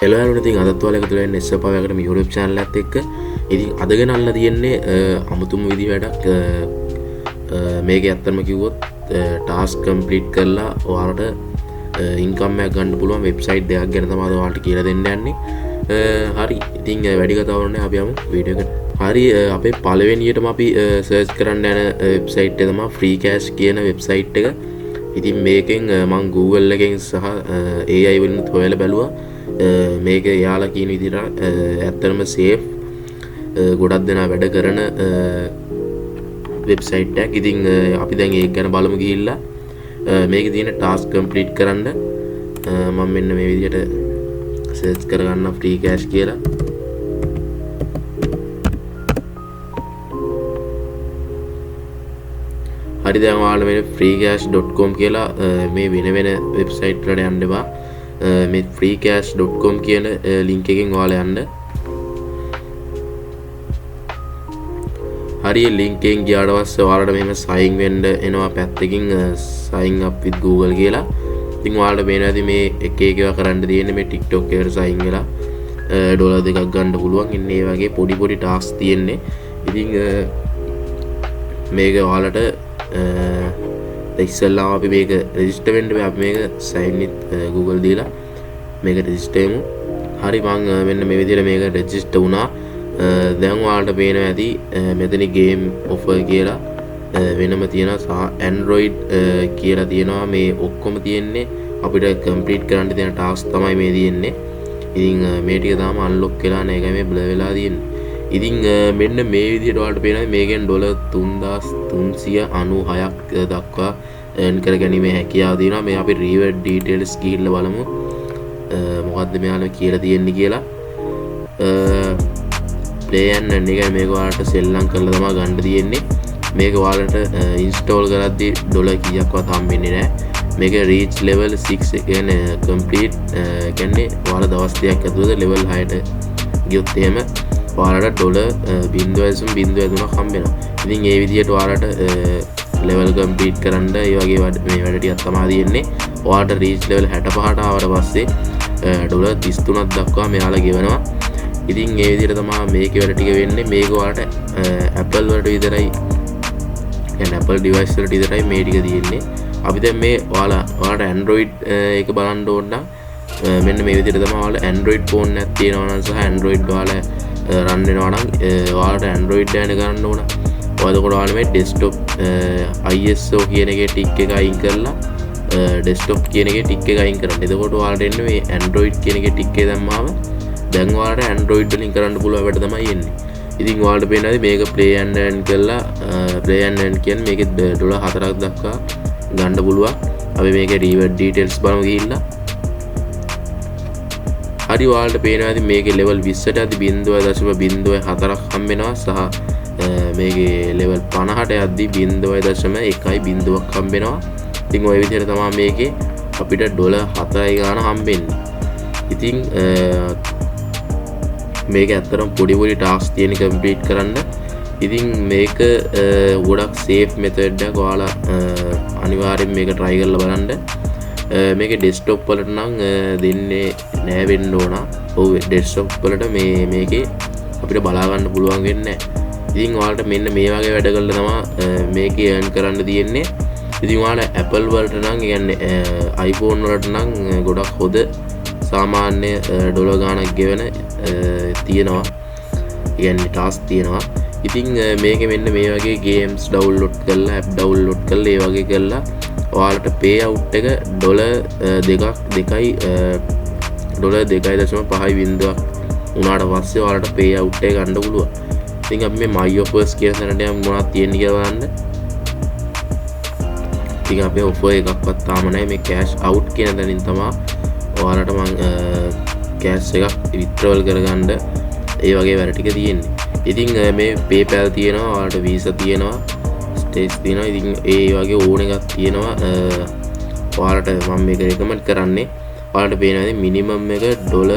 එලවලට ඉතින් අදත් ඔයාලා එකතු වෙන්නේ SFPවැකටම YouTube channel එකත් එක්ක. ඉතින් අද ගෙනල්ලා තියෙන්නේ අමුතුම විදි වැඩක්. මේක ඇත්තටම කිව්වොත් ටාස්ක් කම්ප්ලීට් කරලා ඔයාලට ඉන්කම් එකක් ගන්න පුළුවන් වෙබ්සයිට් දෙකක් ගැන තමයි අද ඔයාලට කියලා දෙන්න යන්නේ. හරි. ඉතින් වැඩි කතාවක් නැහැ අපි යමු වීඩියෝ එකට. හරි අපේ පළවෙනියටම අපි සර්ච් කරන්න යන වෙබ්සයිට් එක තමයි FreeCash කියන වෙබ්සයිට් එක. ඉතින් මේකෙන් මම Google එකෙන් සහ AI වලින් හොයලා බැලුවා. මේක යාලා කියන විදිහට ඇත්තටම සේෆ් ගොඩක් දෙනා වැඩ කරන වෙබ්සයිට් එකක්. ඉතින් අපි දැන් ඒක ගැන බලමු ගිහිල්ලා. මේකේ තියෙන ටාස්ක් කම්ප්ලීට් කරන්න මම මෙන්න මේ විදිහට සර්ච් කරගන්න FreeCash කියලා. හරි දැන් ඔයාලා මේ freecash.com කියලා මේ වෙන වෙබ්සයිට් වලට යන්න එපා. මේ freecash.com කියන ලින්ක් එකෙන් ඔයාලා යන්න. හරි ලින්ක් එකෙන් ගියාට පස්සේ ඔයාලට මෙහෙම sign වෙන්න එනවා පැත්තකින් sign up with Google කියලා. ඉතින් ඔයාලට මේනවාදී මේ එක එක ඒවා කරන්න තියෙන්නේ මේ TikTok එකට sign වෙලා ඩොලර් දෙකක් ගන්න පුළුවන්. ඉන්නේ මේ වගේ පොඩි පොඩි ටාස්ක් තියෙන්නේ. ඉතින් මේක ඔයාලට ඉස්සෙල්ලාම අපි මේක රෙජිස්ටර් වෙන්න බෑ. අපි මේක sign with Google දීලා මේක රෙජිස්ටර් වෙමු. හරි මම මෙන්න මේ විදිහට මේක රෙජිස්ටර් වුණා. දැන් ඔයාලට පේනවා ඇති මෙතන game offer කියලා වෙනම තියෙනවා සහ Android කියලා තියෙනවා. මේ ඔක්කොම තියෙන්නේ අපිට කම්ප්ලීට් කරන්න තියෙන ටාස්ක් තමයි මේ තියෙන්නේ. ඉතින් මේ ටික තාම අන්ලොක් වෙලා නැහැ. ඒකයි මේ බ්ලර් වෙලා තියෙන්නේ. ඉතින් මෙන්න මේ විදිහට ඔයාලට පේනවා මේකෙන් ඩොලර් 3396ක් දක්වා earn කර ගැනීම හැකියාව තියෙනවා. මේ අපි reward details ගිහිල්ලා බලමු. මොකද්ද මෙයාලා කියලා තියෙන්නේ කියලා. play and earn එක මේක ඔයාලට සෙල්ලම් කරලා තමයි ගන්න තියෙන්නේ. මේක ඔයාලට install කරද්දී ඩොලර් කීයක්වත් හම්බෙන්නේ නැහැ. මේක reach level 6 කියන්නේ complete කියන්නේ ඔයාලා දවස් 2ක් ඇතුළත level 6ට ගියොත් එහෙම ඔයාලට ඩොලර් 0.03ක් හම්බෙනවා. ඉතින් මේ විදිහට ඔයාලට level complete කරන්න මේ වගේ මේ වැඩ ටිකක් තමයි තියෙන්නේ. ඔයාලට reach level 65ට ආවට පස්සේ ඩොලර් 33ක් දක්වා මෙයාලා ගෙවනවා. ඉතින් මේ විදිහට තමයි මේකේ වැඩ ටික වෙන්නේ. මේක ඔයාලට Apple වලට විතරයි කියන්නේ Apple device වලට විතරයි මේ ටික තියෙන්නේ. අපි දැන් මේ ඔයාලට Android එක බලන්න ඕන නම් මෙන්න මේ විදිහට තමයි ඔයාලා Android phone එකක් තියෙනවා නම් සහ Android ඔයාලා රන් වෙනවා නම් ඔයාලට Android දැන ගන්න ඕන. ඔයාලට ඔයාලා මේ desktop ISO කියන එකේ ටික් එක අයින් කරලා desktop කියන එකේ ටික් එක අයින් කරන්න. එතකොට ඔයාලට එන්නේ මේ Android කියන එකේ ටික් එක දැම්මාම දැන් ඔයාලට Android වලින් කරන්න පුළුවන් වැඩ තමයි එන්නේ. ඉතින් ඔයාලට පේනවාද මේක play and earn කරලා play and earn කියන්නේ මේකේ ඩොලර් 4ක් දක්වා ගන්න පුළුවන්. අපි මේකේ reward details බලමු ගිහිල්ලා. හරි ඔයාලට පේනවාද මේකේ level 20ට ඇති 0.04ක් හම්බෙනවා සහ මේකේ level 50ට යද්දි 0.1ක් හම්බෙනවා. ඉතින් ওই විදිහට තමයි මේකේ අපිට ඩොලර් 4යි ගන්න හම්බෙන්නේ. ඉතින් මේක ඇත්තටම පොඩි පොඩි ටාස්ක් තියෙන කම්ප්ලීට් කරන්න. ඉතින් මේක ගොඩක් සේෆ් මෙතඩ් එකක්. ඔයාලා අනිවාර්යෙන් මේක try කරලා බලන්න. මේක ඩෙස්ක්ටොප් වලට නම් දෙන්නේ නෑ වෙන්න ඕන. ඔව් ඩෙස්ක්ටොප් වලට මේකේ අපිට බලා ගන්න පුළුවන් වෙන්නේ නෑ. ඉතින් ඔයාලට මෙන්න මේ වගේ වැඩ කරලා තමයි මේකේ earn කරන්න තියෙන්නේ. ඉතින් ඔයාලා Apple වලට නම් කියන්නේ iPhone වලට නම් ගොඩක් හොඳ සාමාන්‍ය ඩොලර් ගාණක් ගෙවන තියෙනවා. කියන්නේ ටාස්ක් තියෙනවා. ඉතින් මේකේ මෙන්න මේ වගේ games download කරලා app download කරලා ඒ වගේ කරලා ඔයාලට pay out එක ඩොලර් 2.5ක් උනාට පස්සේ ඔයාලට pay out එක ගන්න පුළුවන්. ඉතින් අපි මේ my offers කියන තැනට යමු මොනවද තියෙන්නේ කියලා බලන්න. ඉතින් අපේ offer එකක්වත් තාම නැහැ. මේ cash out කියන තැනින් තමයි ඔයාලට මම cash එකක් withdrawal කරගන්න ඒ වගේ වැඩ ටික තියෙන්නේ. ඉතින් මේ PayPal තියෙනවා, ඔයාලට Visa තියෙනවා, Stitch තියෙනවා. ඉතින් ඒ වගේ ඕන එකක් තියෙනවා. ඔයාලට මම මේක recommend කරන්නේ. ඔයාලට පේනවා minimum එක ඩොලර්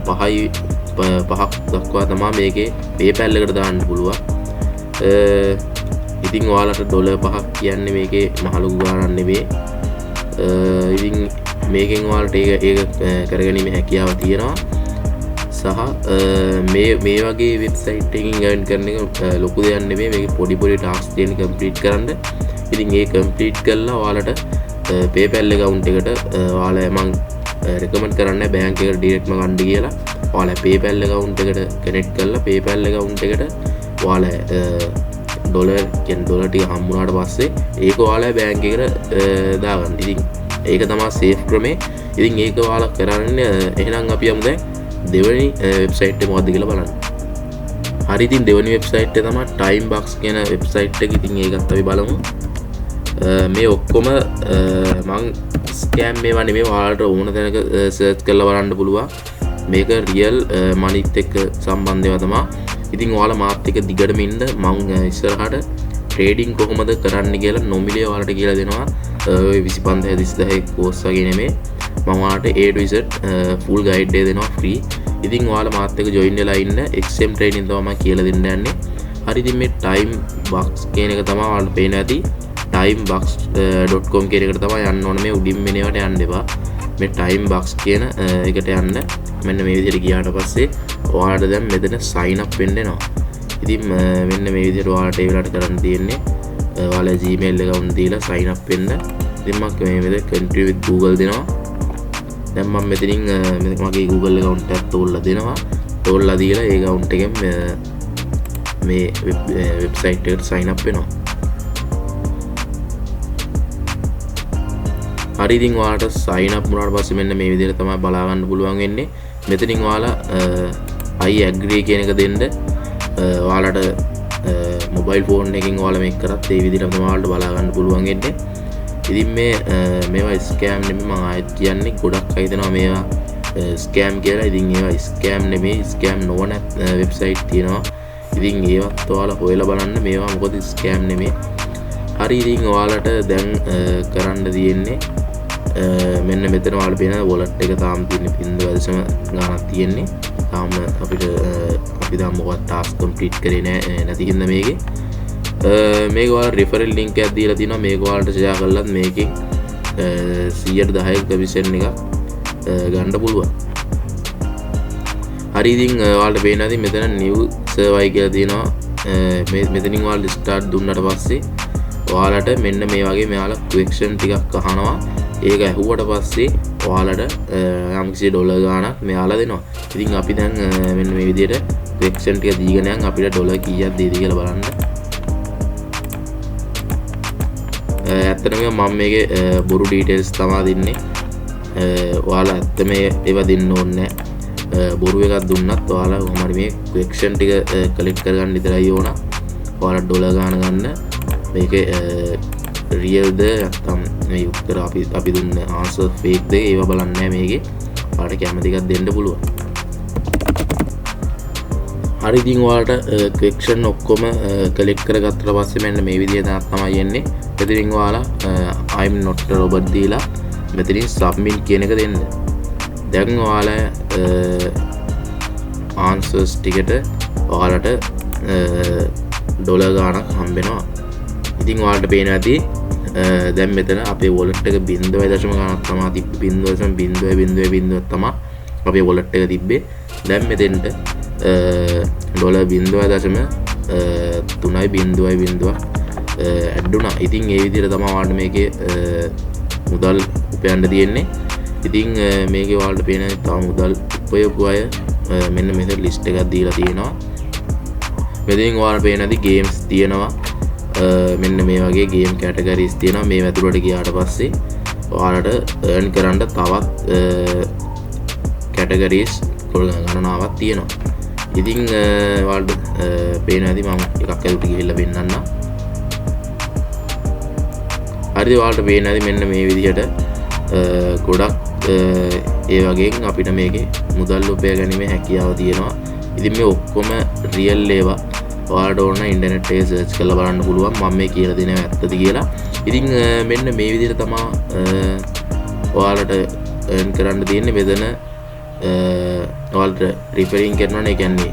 5ක් දක්වා තමයි මේකේ PayPal එකට දාන්න පුළුවන්. ඉතින් ඔයාලට ඩොලර් 5ක් කියන්නේ මේකේ මහ ලොකු ගාණක් නෙවෙයි. ඉතින් මේකෙන් ඔයාලට ඒක කරගැනීමේ හැකියාව තියෙනවා. සහ මේ වගේ වෙබ්සයිට් එකකින් earn කරන එක ලොකු දෙයක් නෙමෙයි. මේක පොඩි ටාස්ක් දෙන්න කම්ප්ලීට් කරන්න. ඉතින් ඒ කම්ප්ලීට් කරලා ඔයාලට PayPal account එකට ඔයාලා මම රෙකමන්ඩ් කරන්නේ බැංක් එකට ඩිරෙක්ට්ම ගන්න කියලා. ඔයාලා PayPal account එකට කනෙක්ට් කරලා PayPal account එකට ඔයාලා ඩොලර් ටික හම්බුනාට පස්සේ ඒක ඔයාලා බැංක් එකට දාගන්න. ඉතින් ඒක තමයි සේෆ් ක්‍රමය. ඉතින් ඒක ඔයාලා කරන්නේ එහෙනම් අපි යමු දැන් දෙවෙනි වෙබ්සයිට් එක මොකද්ද කියලා බලන්න. හරි, ඉතින් දෙවෙනි වෙබ්සයිට් එක තමයි Timebox කියන වෙබ්සයිට් එක. ඉතින් ඒකත් අපි බලමු. මේ ඔක්කොම මං ස්කෑම් මේවා නෙමෙයි. ඔයාලට ඕන තැනක සර්ච් කරලා බලන්න පුළුවන්. මේක රියල් මනිත් එක්ක සම්බන්ධ ඒවා තමයි. ඉතින් ඔයාලා මාත් එක්ක දිගටම ඉන්න. මං ඉස්සරහට ට්‍රේඩින් කොහොමද කරන්න කියලා නොමිලේ ඔයාලට කියලා දෙනවා. 25000 30000 කෝස් වගේ නෙමෙයි. මම ඔයාලට A to Z full guide එක දෙනවා free. ඉතින් ඔයාලා මාත් එක්ක join වෙලා ඉන්න. XM trading තමයි මම කියලා දෙන්න යන්නේ. හරි, ඉතින් මේ Timebox කියන එක තමයි ඔයාලට පේන ඇති. timebox.com කියන එකට තමයි යන්න ඕනේ. මේ උඩින් මෙනේවට යන්න එපා. මේ Timebox කියන එකට යන්න. මෙන්න මේ විදිහට ගියාට පස්සේ ඔයාලට දැන් මෙතන sign up වෙන්න එනවා. ඉතින් මෙන්න මේ විදිහට ඔයාලට ඒ වෙලාවට කරන්න තියෙන්නේ ඔයාලා Gmail account දීලා sign up වෙන්න. ඉතින් මම මේ විදිහට continue with Google දෙනවා. දැන් මම මෙතනින් මගේ Google account එකත් තෝරලා දෙනවා. තෝරලා දීලා ඒ account එකෙන් මේ website එකට sign up වෙනවා. හරි, ඉතින් ඔයාලට sign up වුණාට පස්සේ මෙන්න මේ විදිහට තමයි බලා ගන්න පුළුවන් වෙන්නේ. මෙතනින් ඔයාලා I agree කියන එක දෙන්න. ඔයාලට මොබයිල් ෆෝන් එකකින් ඔයාලා මේක කරත් ඒ විදිහට තමයි ඔයාලට බලා ගන්න පුළුවන් වෙන්නේ. ඉතින් මේවා ස්කෑම් නෙමෙයි. මම ආයෙත් කියන්නේ ගොඩක් අය හිතනවා මේවා ස්කෑම් කියලා. ඉතින් ඒවා ස්කෑම් නෙමෙයි. ස්කෑම් නොවන වෙබ්සයිට් තියෙනවා. ඉතින් ඒවත් ඔයාලා හොයලා බලන්න. මේවා මොකද ස්කෑම් නෙමෙයි. හරි, ඉතින් ඔයාලට දැන් කරන්න තියෙන්නේ මෙන්න මෙතන ඔයාලා පේන wallet එක තාම තියෙන්නේ 0.0 ගණක් තියෙන්නේ. තාම අපි තාම මොකක්ද ටාස්ක් කම්ප්ලීට් කරේ නැති හින්දා මේක ඔයාලා referral link එකක් දීලා තිනවා. මේක ඔයාලට share කළත් මේකෙන් 110ක කමිෂන් එකක් ගන්න පුළුවන්. හරි, ඉතින් ඔයාලට පේන ඇති මෙතන new server කියලා තියෙනවා. මෙතනින් ඔයාලා start දුන්නාට පස්සේ ඔයාලට මෙන්න මේ වගේ මෙයාලා question ටිකක් අහනවා. ඒක ඇහුවට පස්සේ ඔයාලට යම්කිසි ඩොලර් ගාණක් මෙයාලා දෙනවා. ඉතින් අපි දැන් මෙන්න මේ විදිහට question ටික දීගෙන යන් අපිට ඩොලර් කීයක් දෙයිද කියලා බලන්න. ඇත්තටම මම මේකේ බොරු details තමයි දෙන්නේ. ඔයාලා ඇත්තම ඒවා දෙන්න ඕනේ නැහැ. බොරු එකක් දුන්නත් ඔයාලා කොහොම හරි මේ question ටික collect කරගන්න විතරයි ඕන. ඔයාලා ඩොලර් ගාණ ගන්න. මේකේ රියල්ද නැත්නම් මේ උත්තර අපි දුන්න ආන්සර් ෆේක්ද ඒවා බලන්නේ නැහැ මේකේ. ඔයාලට කැමති එකක් දෙන්න පුළුවන්. හරි, ඉතින් ඔයාලට question ඔක්කොම කලෙක්ට් කරගත්තට පස්සේ මෙන්න මේ විදිහට තමයි එන්නේ. මෙතනින් ඔයාලා I'm not a robot දීලා මෙතනින් submit කියන එක දෙන්න. දැන් ඔයාලා answers ටිකට ඔයාලට ඩොලර් ගාණක් හම්බෙනවා. ඉතින් ඔයාලට පේන ඇති දැන් මෙතන අපේ wallet එක 0.0 ගණක් තමයි තිබ්බේ. 0.000 තමයි අපේ wallet එක තිබ්බේ. දැන් මෙතෙන්ට ඩොලර් 0.3.0 ඇඩ් වුණා. ඉතින් ඒ විදිහට තමයි ඔයාලට මේකේ මුදල් උපයන්න තියෙන්නේ. ඉතින් මේකේ ඔයාලට පේන තව මුදල් උපයපු අය මෙන්න මෙතන ලිස්ට් එකක් දීලා තියෙනවා. මෙතනින් ඔයාලට පේන ඇති ගේම්ස් තියෙනවා. මෙන්න මේ වගේ ගේම් කැටගරීස් තියෙනවා. මේ ඇතුළට ගියාට පස්සේ ඔයාලට earn කරන්න තවත් කැටගරීස් ගණනාවක් තියෙනවා. ඉතින් ඔයාලට පේන ඇති මම එකක් ඇතුළට ගිහිල්ලා පෙන්නන්නම්. හරිද? ඔයාලට පේන ඇති මෙන්න මේ විදිහට ගොඩක් ඒ වගේන් අපිට මේකේ මුදල් උපය ගැනීමේ හැකියාව තියෙනවා. ඉතින් මේ ඔක්කොම රියල් ඒවා ඔයාලට ඕන ඉන්ටර්නෙට් එකේ සර්ච් කරලා බලන්න පුළුවන්. මම මේ කියලා දෙනවා ඇත්තද කියලා. ඉතින් මෙන්න මේ විදිහට තමයි ඔයාලට earn කරන්න තියෙන්නේ. මෙතන ඔයාලට රිෆරින් කරනවා නේ. ඒ කියන්නේ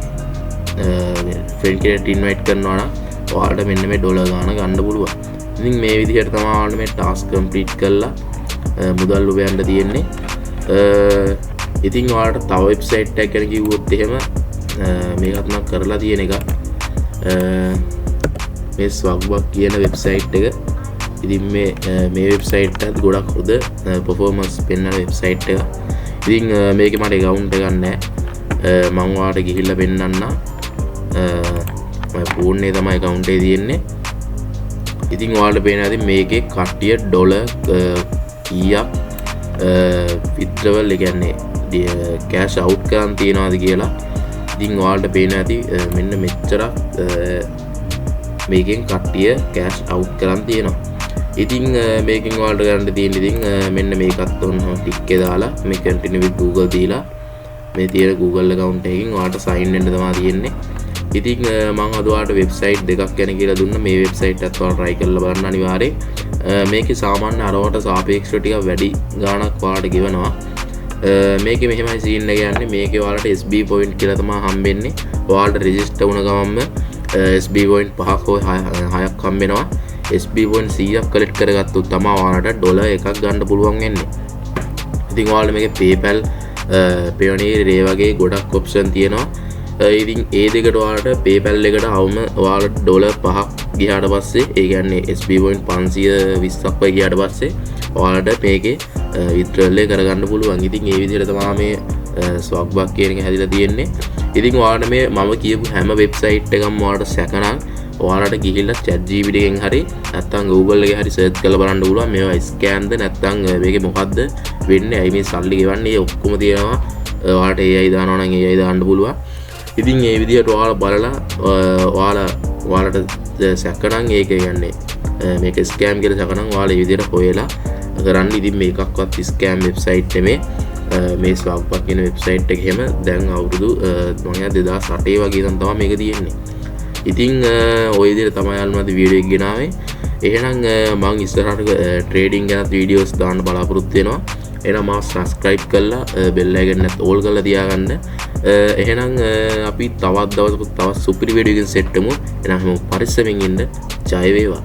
ෆ්‍රෙන්ඩ් කෙනෙක් ඉන්වයිට් කරනවා නම් ඔයාලට මෙන්න මේ ඩොලර් ගාණ ගන්න පුළුවන්. ඉතින් මේ විදිහට තමයි ඔයාලට මේ ටාස්ක් කම්ප්ලීට් කරලා මුදල් උපයන්න තියෙන්නේ. ඉතින් ඔයාලට තව වෙබ්සයිට් එකක් ගැන කිව්වොත් එහෙම මේකත් මම කරලා තියෙන එක. මේ ස්වග්බක් කියන වෙබ්සයිට් එක. ඉතින් මේ වෙබ්සයිට් එකත් ගොඩක් හොඳ performance පෙන්වන වෙබ්සයිට් එක. ඉතින් මේකේ මට account එකක් නැහැ. මම ඔයාලට ගිහිල්ලා පෙන්නන්නම්. මම ෆෝන් එකේ තමයි account එක තියෙන්නේ. ඉතින් ඔයාලට පේනවා ඉතින් මේකේ කට්ටිය ඩොලර් කීයක් withdrawal ඒ කියන්නේ cash out කරන් තියනවාද කියලා. ඉතින් ඔයාලට පේනවා ඇති මෙන්න මෙච්චරක් මේකෙන් කට්ටිය cash out කරන් තියෙනවා. ඉතින් මේකෙන් ඔයාලට ගන්න තියෙන්නේ ඉතින් මෙන්න මේකත් ඔන්න ටික් එක දාලා මේ continue with Google දීලා මේ තියෙන Google account එකකින් ඔයාලට sign වෙන්න තමයි තියෙන්නේ. ඉතින් මම අද ඔයාලට වෙබ්සයිට් දෙකක් ගැන කියලා දුන්නා. මේ වෙබ්සයිට් එකත් ඔයාලා try කරලා බලන්න අනිවාර්යෙන්. මේකේ සාමාන්‍ය අරවට සාපේක්ෂව ටිකක් වැඩි ගාණක් ඔයාලට ගෙවනවා. මේකේ මෙහෙමයි සීන් එක යන්නේ. මේකේ ඔයාලට SB point කියලා තමයි හම්බෙන්නේ. ඔයාලට රෙජිස්ටර් වුණ ගමන්ම SB point 5ක් හෝ 6ක් හම්බෙනවා. SB point 100ක් කලෙක්ට් කරගත්තොත් තමයි ඔයාලට ඩොලර් එකක් ගන්න පුළුවන් වෙන්නේ. ඉතින් ඔයාලට මේකේ PayPal, Payoneer ඒ වගේ ගොඩක් ඔප්ෂන් තියෙනවා. ඉතින් ඒ දෙකට ඔයාලට PayPal එකට අවම ඔයාලට ඩොලර් 5ක් ගියාට පස්සේ ඒ කියන්නේ SB point 520ක් වගේ ගියාට පස්සේ ඔයාලට මේකේ withdrawal එක කරගන්න පුළුවන්. ඉතින් ඒ විදිහට තමයි මේ ස්වග්බක් කියන එක හැදිලා තියෙන්නේ. ඉතින් ඔයාලට මේ මම කියපු හැම වෙබ්සයිට් එකක්ම ඔයාලට සැකනම් ඔයාලට ගිහිල්ලා ChatGPT එකෙන් හරි නැත්නම් Google එකේ හරි සර්ච් කරලා බලන්න පුළුවන්. මේවා ස්කෑම්ද නැත්නම් මේකේ මොකද්ද වෙන්නේ? ඇයි මේ සල්ලි ගෙවන්නේ? ඔක්කොම තියෙනවා. ඔයාලට AI දානවා නම් AI දාන්න පුළුවන්. ඉතින් ඒ විදිහට ඔයාලා බලලා ඔයාලට සැකනම් ඒක කියන්නේ මේක ස්කෑම් කියලා සැකනම් ඔයාලා ඒ විදිහට හොයලා කරන්න. ඉතින් මේකක්වත් ස්කෑම් වෙබ්සයිට් නෙමේ. මේ ස්වග්බක් කියන වෙබ්සයිට් එක එහෙම දැන් අවුරුදු 2008 වගේ ඉඳන් තමයි මේක තියෙන්නේ. ඉතින් ওই විදිහට තමයි අල්මද වීඩියෝ එක ගෙනාවේ. එහෙනම් මම ඉස්සරහට ට්‍රේඩින් ගැන වීඩියෝස් දාන්න බලාපොරොත්තු වෙනවා. එහෙනම් මාව subscribe කරලා bell එක නැත් ඕල් කරලා තියාගන්න. එහෙනම් අපි තවත් දවසක තවත් සුපිරි වීඩියෝ එකකින් සෙට් වෙමු. එහෙනම් පරිස්සමෙන් ඉන්න. ජය වේවා.